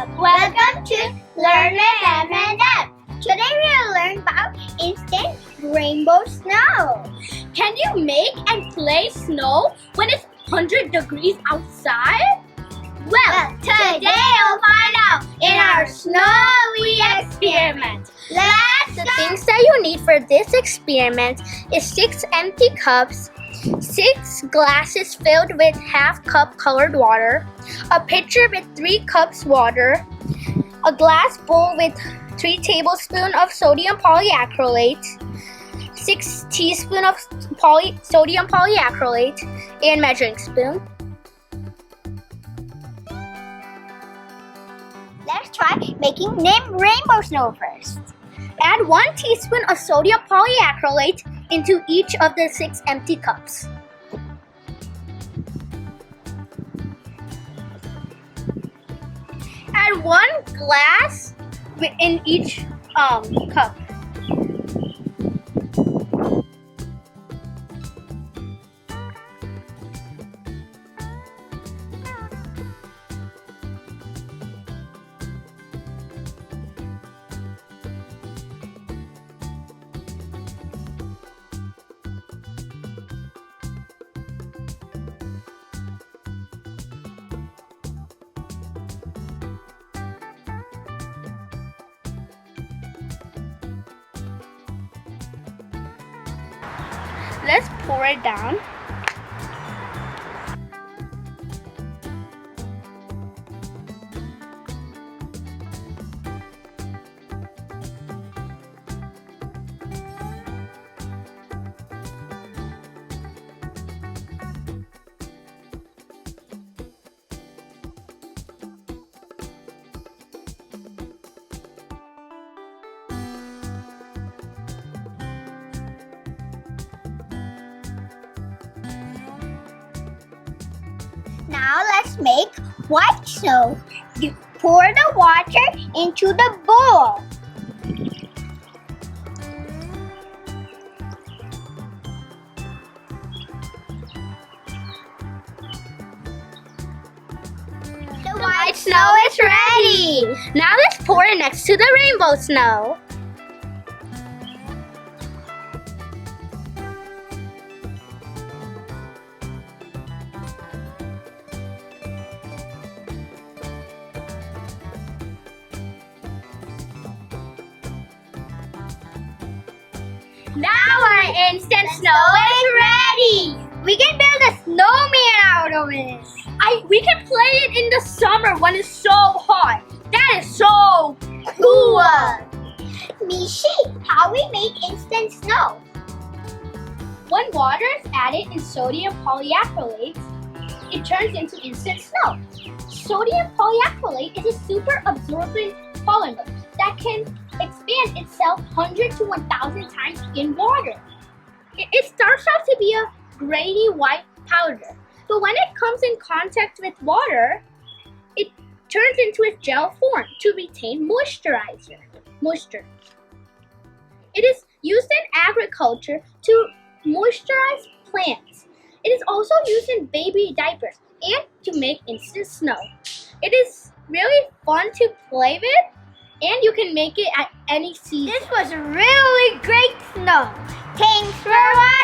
Welcome to LearnWithMnM. Today we will learn about instant rainbow snow. Can you make and play snow when it's 100 degrees outside? Well, today we'll find out in our snowy experiment. Let's The go! things that you need for this experiment is 6 empty cups, 6 glasses filled with half-cup colored water, a pitcher with 3 cups water, a glass bowl with 3 tablespoons of sodium polyacrylate, 6 teaspoons of sodium polyacrylate, and measuring spoon. Let's try making rainbow snow first. Add 1 teaspoon of sodium polyacrylate into each of the 6 empty cups. Add 1 glass in each cup. Let's pour it down. Now let's make white snow. You pour the water into the bowl. The white snow is ready. Now let's pour it next to the rainbow snow. Now our instant snow is ready. We can build a snowman out of it. We can play it in the summer when it's so hot. That is so cool. Mishi, how we make instant snow? When water is added in sodium polyacrylate, it turns into instant snow. Sodium polyacrylate is a super absorbent polymer that can expand itself 100 to 1,000 times in water. It starts out to be a grainy white powder, but when it comes in contact with water, it turns into its gel form to retain moisture. It is used in agriculture to moisturize plants. It is also used in baby diapers and to make instant snow. It is really fun to play with, and you can make it at any season. This was really great snow. Thanks for watching.